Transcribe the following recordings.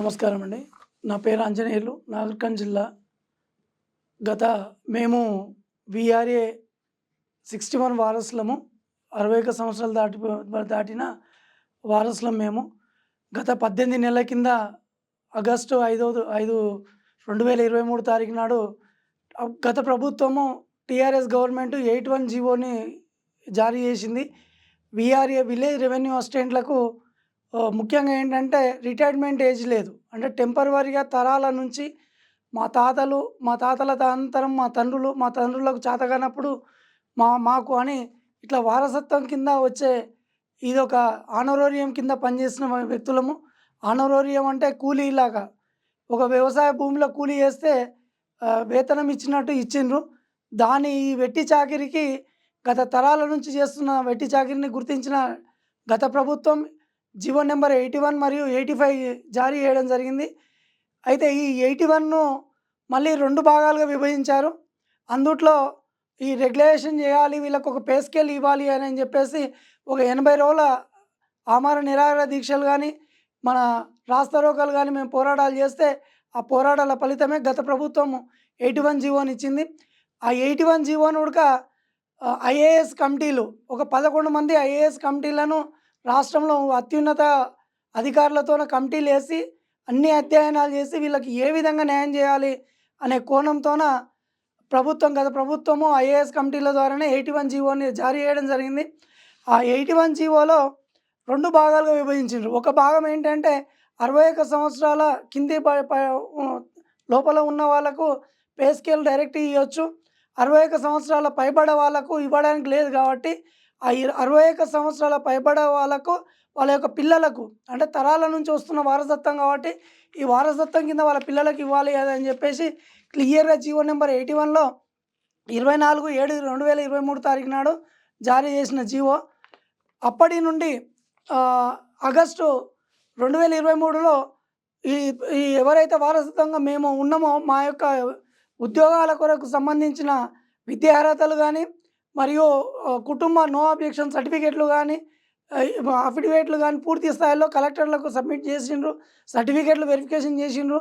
నమస్కారం అండి. నా పేరు ఆంజనేయులు, నాగర్కర్నూల్ జిల్లా. గత మేము వీఆర్ఏ 61 వారసులము. 61 సంవత్సరాలు దాటిన వారసులం మేము. గత 18 నెలల కింద ఆగస్టు 5, 2023 తారీఖు నాడు గత ప్రభుత్వము టీఆర్ఎస్ గవర్నమెంట్ 81 జీవోని జారీ చేసింది. వీఆర్ఏ విలేజ్ రెవెన్యూ అసిస్టెంట్లకు ముఖ్యంగా ఏంటంటే రిటైర్మెంట్ ఏజ్ లేదు. అంటే టెంపరవరీగా తరాల నుంచి మా తాతల తరంతరం మా తండ్రులకు చేతకానప్పుడు మాకు అని ఇట్లా వారసత్వం కింద వచ్చే ఇదొక ఆనరోరియం కింద పనిచేసిన వ్యక్తులము. ఆనరోరియం అంటే కూలీలాగా, ఒక వ్యవసాయ భూమిలో కూలీ చేస్తే వేతనం ఇచ్చినట్టు ఇచ్చిండ్రు. ఈ వెట్టి చాకిరికి గత తరాల నుంచి చేస్తున్న వెట్టి చాకిరిని గుర్తించిన గత ప్రభుత్వం జీవో నెంబర్ 81 మరియు 85 జారీ చేయడం జరిగింది. అయితే ఈ 81ను మళ్ళీ 2 భాగాలుగా విభజించారు. అందుట్లో ఈ రెగ్యులేషన్ చేయాలి, వీళ్ళకు ఒక పే స్కేల్ ఇవ్వాలి అని చెప్పేసి ఒక 80 రోజుల ఆమరణ నిరాహార దీక్షలు కానీ, మన రాస్తారోకలు కానీ మేము పోరాటాలు చేస్తే ఆ పోరాటాల ఫలితమే గత ప్రభుత్వం 81 జీవోని ఇచ్చింది. ఆ 81 జీవోను ఉడక ఐఏఎస్ కమిటీలు, ఒక 11 మంది ఐఏఎస్ కమిటీలను రాష్ట్రంలో అత్యున్నత అధికారులతో కమిటీలు వేసి అన్ని అధ్యయనాలు చేసి వీళ్ళకి ఏ విధంగా న్యాయం చేయాలి అనే కోణంతోన గత ప్రభుత్వము ఐఏఎస్ కమిటీల ద్వారానే 81 జీవోని జారీ చేయడం జరిగింది. ఆ 81 జీవోలో 2 భాగాలుగా విభజించారు. ఒక భాగం ఏంటంటే 61 సంవత్సరాల కింది లోపల ఉన్న వాళ్ళకు పే స్కేల్ డైరెక్ట్ ఇవ్వచ్చు. 61 సంవత్సరాల పైబడ వాళ్ళకు ఇవ్వడానికి లేదు కాబట్టి ఆ 61 సంవత్సరాల పైబడ వాళ్ళకు వాళ్ళ యొక్క పిల్లలకు, అంటే తరాల నుంచి వస్తున్న వారసత్వం కాబట్టి ఈ వారసత్వం కింద వాళ్ళ పిల్లలకు ఇవ్వాలి అని చెప్పేసి క్లియర్గా జీవో నెంబర్ 81లో 24/7/2023 తారీఖు నాడు జారీ చేసిన జీవో. అప్పటి నుండి ఆగస్టు 2023లో ఈ ఎవరైతే వారసత్వంగా మేము ఉన్నామో మా యొక్క ఉద్యోగాల కొరకు సంబంధించిన విద్యార్హతలు కానీ, మరియు కుటుంబ నో అబ్జెక్షన్ సర్టిఫికేట్లు కానీ, అఫిడవిట్లు కానీ పూర్తి స్థాయిలో కలెక్టర్లకు సబ్మిట్ చేసిండ్రు. సర్టిఫికేట్లు వెరిఫికేషన్ చేసిండ్రు.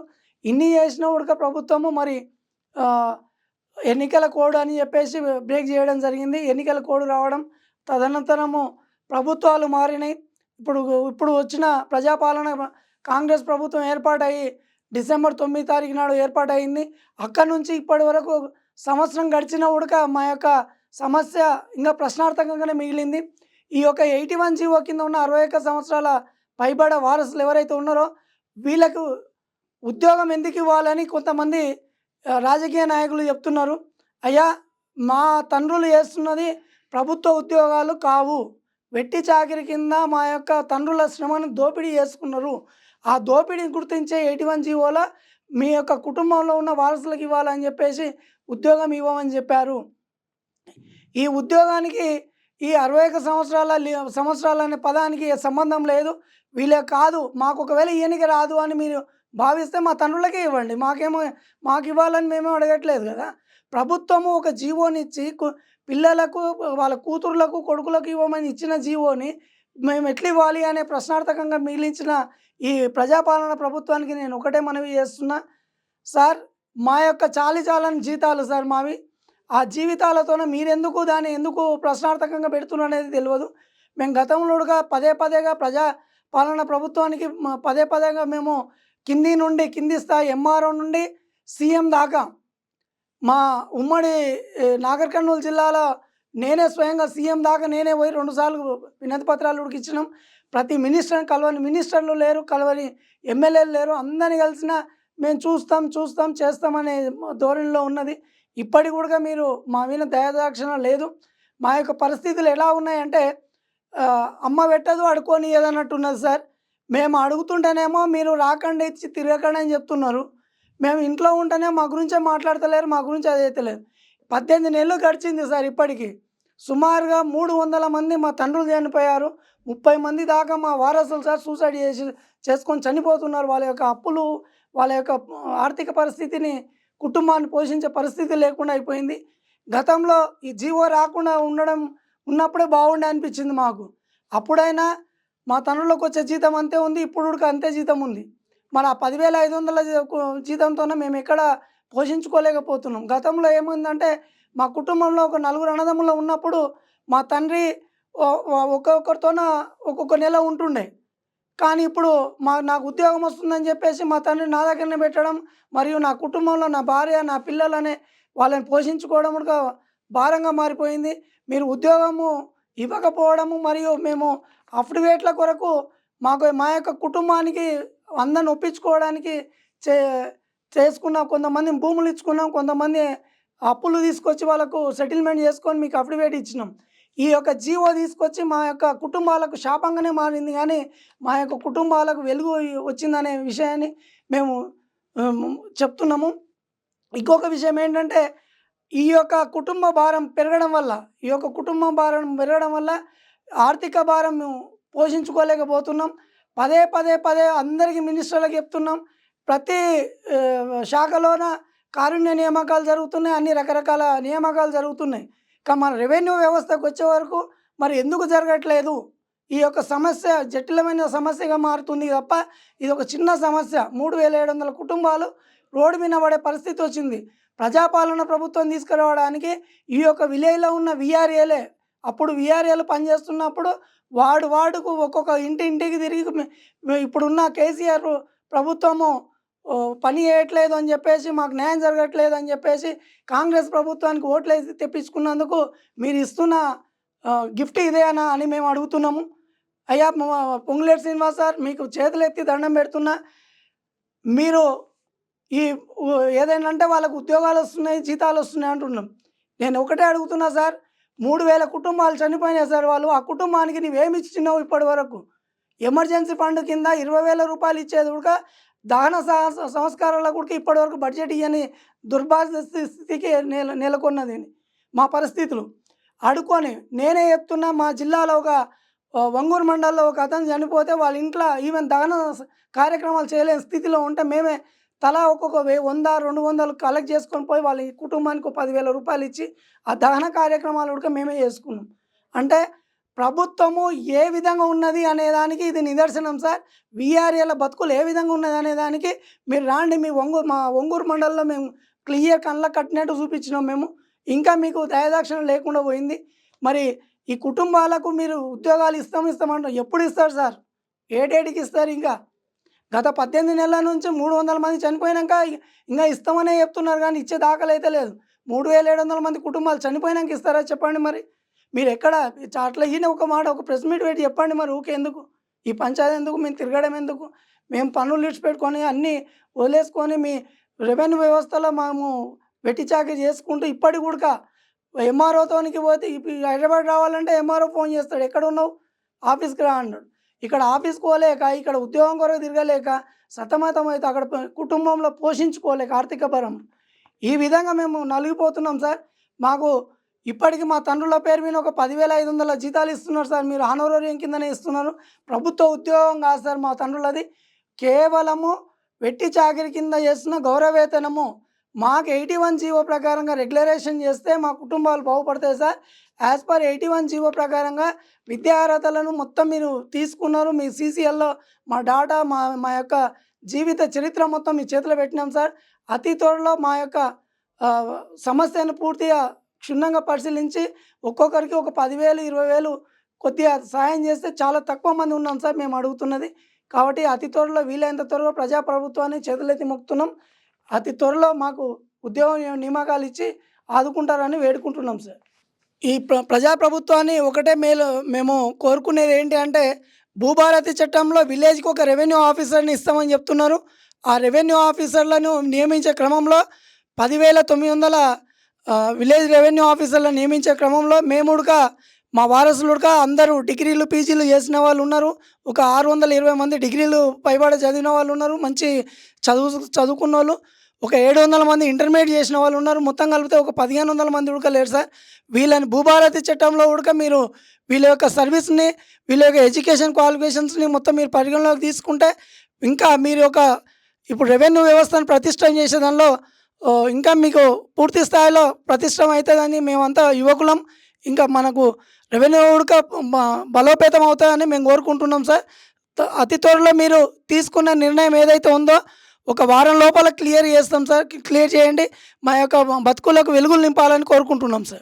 ఇన్ని చేసిన ఉడక ప్రభుత్వము మరి ఎన్నికల కోడ్ అని చెప్పేసి బ్రేక్ చేయడం జరిగింది. ఎన్నికల కోడ్ రావడం, తదనంతరము ప్రభుత్వాలు మారినాయి. ఇప్పుడు వచ్చిన ప్రజాపాలన కాంగ్రెస్ ప్రభుత్వం ఏర్పాటయ్యి డిసెంబర్ 9 తారీఖు నాడు ఏర్పాటైంది. అక్కడి నుంచి ఇప్పటి వరకు సంవత్సరం గడిచిన ఉడక మా యొక్క సమస్య ఇంకా ప్రశ్నార్థకంగానే మిగిలింది. ఈ యొక్క 81 జీవో కింద ఉన్న 61 సంవత్సరాల పైబడ వారసులు ఎవరైతే ఉన్నారో వీళ్ళకు ఉద్యోగం ఎందుకు ఇవ్వాలని కొంతమంది రాజకీయ నాయకులు చెప్తున్నారు. అయ్యా, మా తండ్రులు చేస్తున్నది ప్రభుత్వ ఉద్యోగాలు కావు, వెట్టి చాకిరి కింద మా యొక్క తండ్రుల శ్రమను దోపిడీ చేసుకున్నారు. ఆ దోపిడీని గుర్తించే 81 జీవోలో మీ యొక్క కుటుంబంలో ఉన్న వారసులకు ఇవ్వాలని చెప్పేసి ఉద్యోగం ఇవ్వమని చెప్పారు. ఈ ఉద్యోగానికి ఈ 61 సంవత్సరాలు అనే పదానికి సంబంధం లేదు. వీళ్ళే కాదు, మాకు ఒకవేళ ఈయనకి రాదు అని మీరు భావిస్తే మా తండ్రులకే ఇవ్వండి, మాకు ఇవ్వాలని మేమేం అడగట్లేదు కదా. ప్రభుత్వము ఒక జీవోనిచ్చి పిల్లలకు, వాళ్ళ కూతుర్లకు, కొడుకులకు ఇవ్వమని ఇచ్చిన జీవోని మేము ఎట్లా ఇవ్వాలి అనే ప్రశ్నార్థకంగా మిగిలించిన ఈ ప్రజాపాలన ప్రభుత్వానికి నేను ఒకటే మనవి చేస్తున్నా. సార్, మా యొక్క చాలని జీతాలు సార్ మావి. ఆ జీవితాలతోనే మీరెందుకు దాన్ని ఎందుకు ప్రశ్నార్థకంగా పెడుతున్నారు అనేది తెలియదు. మేము గతంలోగా పదేగా ప్రజాపాలన ప్రభుత్వానికి పదేగా మేము కింది స్థాయి ఎంఆర్ఓ నుండి సీఎం దాకా మా ఉమ్మడి నాగర్ కర్నూలు జిల్లాలో నేనే స్వయంగా సీఎం దాకా నేనే పోయి 2 సార్లు వినతి పత్రాలు ఉడికించినాం. ప్రతి మినిస్టర్ని కలవని మినిస్టర్లు లేరు, కలవని ఎమ్మెల్యేలు లేరు. అందరినీ కలిసిన మేము చూస్తాం చేస్తామనే ధోరణిలో ఉన్నది. ఇప్పటికి కూడా మీరు మా మీద దయాదాక్షిణ లేదు. మా యొక్క పరిస్థితులు ఎలా ఉన్నాయంటే అమ్మ పెట్టదు అడుకొని ఏదన్నట్టు ఉన్నది సార్. మేము అడుగుతుంటేనేమో మీరు రాకండి, ఇచ్చి తిరగకండి అని చెప్తున్నారు. మేము ఇంట్లో ఉంటేనే మా గురించే మాట్లాడతలేరు, మా గురించి అది అయితలేదు. 18 నెలలు గడిచింది సార్. ఇప్పటికీ సుమారుగా 300 మంది మా తండ్రులు చనిపోయారు. 30 మంది దాకా మా వారసులు సార్ సూసైడ్ చేసుకొని చనిపోతున్నారు. వాళ్ళ యొక్క అప్పులు, వాళ్ళ యొక్క ఆర్థిక పరిస్థితిని, కుటుంబాన్ని పోషించే పరిస్థితి లేకుండా అయిపోయింది. గతంలో ఈ జీవో రాకుండా ఉన్నప్పుడే బాగుండే అనిపించింది మాకు. అప్పుడైనా మా తండ్రులకు వచ్చే జీతం అంతే ఉంది, ఇప్పుడు అంతే జీతం ఉంది. మన 10,500 జీతంతోనే మేము ఎక్కడ పోషించుకోలేకపోతున్నాం. గతంలో ఏమైందంటే మా కుటుంబంలో ఒక నలుగురు అన్నదమ్ములు ఉన్నప్పుడు మా తండ్రి ఒక్కొక్కరితోన ఒక్కొక్క నెల ఉంటుండే. కానీ ఇప్పుడు నాకు ఉద్యోగం వస్తుందని చెప్పేసి మా తండ్రి నా దగ్గరనే పెట్టడం, మరియు నా కుటుంబంలో నా భార్య, నా పిల్లలనే వాళ్ళని పోషించుకోవడం కూడా భారంగా మారిపోయింది. మీరు ఉద్యోగము ఇవ్వకపోవడము, మరియు మేము అఫిడవిట్ల కొరకు మా యొక్క కుటుంబానికి అందరిని ఒప్పించుకోవడానికి చే చేసుకున్నాం. కొంతమందిని భూములు ఇచ్చుకున్నాం. కొంతమంది అప్పులు తీసుకొచ్చి వాళ్ళకు సెటిల్మెంట్ చేసుకొని మీకు అఫిడవిట్ ఇచ్చినాం. ఈ యొక్క జీవో తీసుకొచ్చి మా యొక్క కుటుంబాలకు శాపంగానే మారింది కానీ మా యొక్క కుటుంబాలకు వెలుగు వచ్చిందనే విషయాన్ని మేము చెప్తున్నాము. ఇంకొక విషయం ఏంటంటే ఈ యొక్క కుటుంబ భారం పెరగడం వల్ల ఆర్థిక భారం మేము పోషించుకోలేకపోతున్నాం. పదే అందరికీ మినిస్టర్లకు చెప్తున్నాం. ప్రతి శాఖలోన కారుణ్య నియామకాలు జరుగుతున్నాయి. అన్ని రకరకాల నియామకాలు జరుగుతున్నాయి. కానీ మన రెవెన్యూ వ్యవస్థకు వచ్చే వరకు మరి ఎందుకు జరగట్లేదు? ఈ యొక్క సమస్య జటిలమైన సమస్యగా మారుతుంది తప్ప ఇది ఒక చిన్న సమస్య. 3,700 కుటుంబాలు రోడ్డు మీద పడే పరిస్థితి వచ్చింది. ప్రజాపాలన ప్రభుత్వం తీసుకురావడానికి ఈ యొక్క విలేజ్లో ఉన్న విఆర్ఏలే, అప్పుడు విఆర్ఏలు పనిచేస్తున్నప్పుడు వార్డుకు ఒక్కొక్క ఇంటికి తిరిగి ఇప్పుడున్న కేసీఆర్ ప్రభుత్వము పని చేయట్లేదు అని చెప్పేసి, మాకు న్యాయం జరగట్లేదు అని చెప్పేసి కాంగ్రెస్ ప్రభుత్వానికి ఓట్లేసి తెప్పించుకున్నందుకు మీరు ఇస్తున్న గిఫ్ట్ ఇదేనా అని మేము అడుగుతున్నాము. అయ్యా పొంగులేటి శ్రీనివాస్ సార్, మీకు చేతులెత్తి దండం పెడుతున్నా. మీరు ఈ ఏదైనా వాళ్ళకు ఉద్యోగాలు వస్తున్నాయి, జీతాలు వస్తున్నాయి అంటున్నాం. నేను ఒకటే అడుగుతున్నా సార్, 3,000 కుటుంబాలు చనిపోయినాయి సార్. వాళ్ళు ఆ కుటుంబానికి నువ్వేమి ఇచ్చినావు ఇప్పటి వరకు? ఎమర్జెన్సీ ఫండ్ కింద 20,000 రూపాయలు ఇచ్చేది కూడా దహన సంస్కారాలకు కూడా ఇప్పటివరకు బడ్జెట్ ఇవ్వని దుర్భాగ్య స్థితికి నెలకొన్నది మా పరిస్థితులు. అడుకొని నేనే చెప్తున్నా, మా జిల్లాలో ఒక వంగూరు మండలంలో ఒక అతను చనిపోతే వాళ్ళ ఇంట్లో ఈవెన్ దహన కార్యక్రమాలు చేయలేని స్థితిలో ఉంటే మేమే తలా ఒక్కొక్క 100-200 కలెక్ట్ చేసుకొని పోయి వాళ్ళ కుటుంబానికి 10,000 రూపాయలు ఇచ్చి ఆ దహన కార్యక్రమాలు కూడా మేమే చేసుకున్నాం. అంటే ప్రభుత్వము ఏ విధంగా ఉన్నది అనేదానికి ఇది నిదర్శనం సార్. విఆర్ఏల బతుకులు ఏ విధంగా ఉన్నది అనేదానికి మీరు రాండి. మా ఒంగూరు మండలంలో మేము క్లియర్ కళ్ళకు కట్టినట్టు చూపించినాం మేము. ఇంకా మీకు దయాదాక్షిణ్యం లేకుండా పోయింది. మరి ఈ కుటుంబాలకు మీరు ఉద్యోగాలు ఇస్తామంటారు. ఎప్పుడు ఇస్తారు సార్? ఏ డేట్కి ఇస్తారు? ఇంకా గత 18 నెలల నుంచి 300 మంది చనిపోయినాక ఇంకా ఇస్తామనే చెప్తున్నారు కానీ ఇచ్చే దాఖలు అయితే లేదు. 3,700 మంది కుటుంబాలు చనిపోయినాక ఇస్తారా చెప్పండి? మరి మీరు ఎక్కడ అట్లా ఈయన ఒక మాట, ఒక ప్రెస్ మీట్ పెట్టి చెప్పండి. మరి ఊకే ఎందుకు ఈ పంచాయతీ? ఎందుకు మేము తిరగడం? ఎందుకు మేము పనులు విడిచిపెట్టుకొని అన్నీ వదిలేసుకొని మీ రెవెన్యూ వ్యవస్థలో మేము వెట్టి చాకరీ చేసుకుంటూ ఇప్పటికి కూడా ఎంఆర్ఓతోనికి పోతే హైదరాబాద్ రావాలంటే ఎంఆర్ఓ ఫోన్ చేస్తాడు, ఎక్కడ ఉన్నావు, ఆఫీస్కి రా అన్నాడు. ఇక్కడ ఆఫీస్కి పోలేక, ఇక్కడ ఉద్యోగం కొరకు తిరగలేక సతమతం అయితే అక్కడ కుటుంబంలో పోషించుకోలేక ఆర్థిక భారం ఈ విధంగా మేము నలిగిపోతున్నాం సార్. మాకు ఇప్పటికి మా తండ్రుల పేరు మీద ఒక 10,500 జీతాలు ఇస్తున్నారు సార్. మీరు ఆనోరేరియం కిందనే ఇస్తున్నారు. ప్రభుత్వ ఉద్యోగం కాదు సార్ మా తండ్రులది. కేవలము వెట్టి చాకరీ కింద చేస్తున్న గౌరవవేతనము. మాకు 81 జీవో ప్రకారంగా రెగ్యులరేషన్ చేస్తే మా కుటుంబాలు బాగుపడతాయి సార్. యాజ్ పర్ 81 జీవో ప్రకారంగా విద్యా అర్హతలను మొత్తం మీరు తీసుకున్నారు. మీ సీసీఎల్లో మా డాటా, మా యొక్క జీవిత చరిత్ర మొత్తం మీ చేతిలో పెట్టినాం సార్. అతి త్వరలో మా యొక్క సమస్యను పూర్తిగా క్షుణ్ణంగా పరిశీలించి ఒక్కొక్కరికి ఒక 10,000, 20,000 కొద్దిగా సాయం చేస్తే చాలా తక్కువ మంది ఉన్నాం సార్ మేము అడుగుతున్నది. కాబట్టి అతి త్వరలో వీలైనంత త్వరలో ప్రజాప్రభుత్వాన్ని చేతులెత్తి మొక్కుతున్నాం. అతి త్వరలో మాకు ఉద్యోగ నియామకాలు ఇచ్చి ఆదుకుంటారని వేడుకుంటున్నాం సార్. ఈ ప్రజాప్రభుత్వాన్ని ఒకటే మేము కోరుకునేది ఏంటి అంటే, భూభారతి చట్టంలో విలేజ్కి ఒక రెవెన్యూ ఆఫీసర్ని ఇస్తామని చెప్తున్నారు. ఆ రెవెన్యూ ఆఫీసర్లను నియమించే క్రమంలో 10,900 విలేజ్ రెవెన్యూ ఆఫీసర్లను నియమించే క్రమంలో మా వారసులు అందరూ డిగ్రీలు, పీజీలు చేసిన వాళ్ళు ఉన్నారు. ఒక 620 మంది డిగ్రీలు పైబడి చదివిన వాళ్ళు ఉన్నారు. మంచి చదువుకున్న వాళ్ళు. ఒక 700 మంది ఇంటర్మీడియట్ చేసిన వాళ్ళు ఉన్నారు. మొత్తం కలిపితే ఒక 1,500 మంది లేరు సార్. వీళ్ళని భూభారతి చట్టంలో మీరు వీళ్ళ యొక్క సర్వీస్ని, వీళ్ళ యొక్క ఎడ్యుకేషన్ క్వాలిఫికేషన్స్ని మొత్తం మీరు పరిగణలోకి తీసుకుంటే ఇంకా మీరు ఇప్పుడు రెవెన్యూ వ్యవస్థను ప్రతిష్టం చేసే దానిలో ఇంకా మీకు పూర్తి స్థాయిలో ప్రతిష్టం అవుతుందని మేమంతా యువకులం. ఇంకా మనకు రెవెన్యూ బలోపేతం అవుతుందని మేము కోరుకుంటున్నాం సార్. అతి త్వరలో మీరు తీసుకున్న నిర్ణయం ఏదైతే ఉందో ఒక వారం లోపల క్లియర్ చేస్తాం సార్. క్లియర్ చేయండి. మా యొక్క బతుకులకు వెలుగులు నింపాలని కోరుకుంటున్నాం సార్.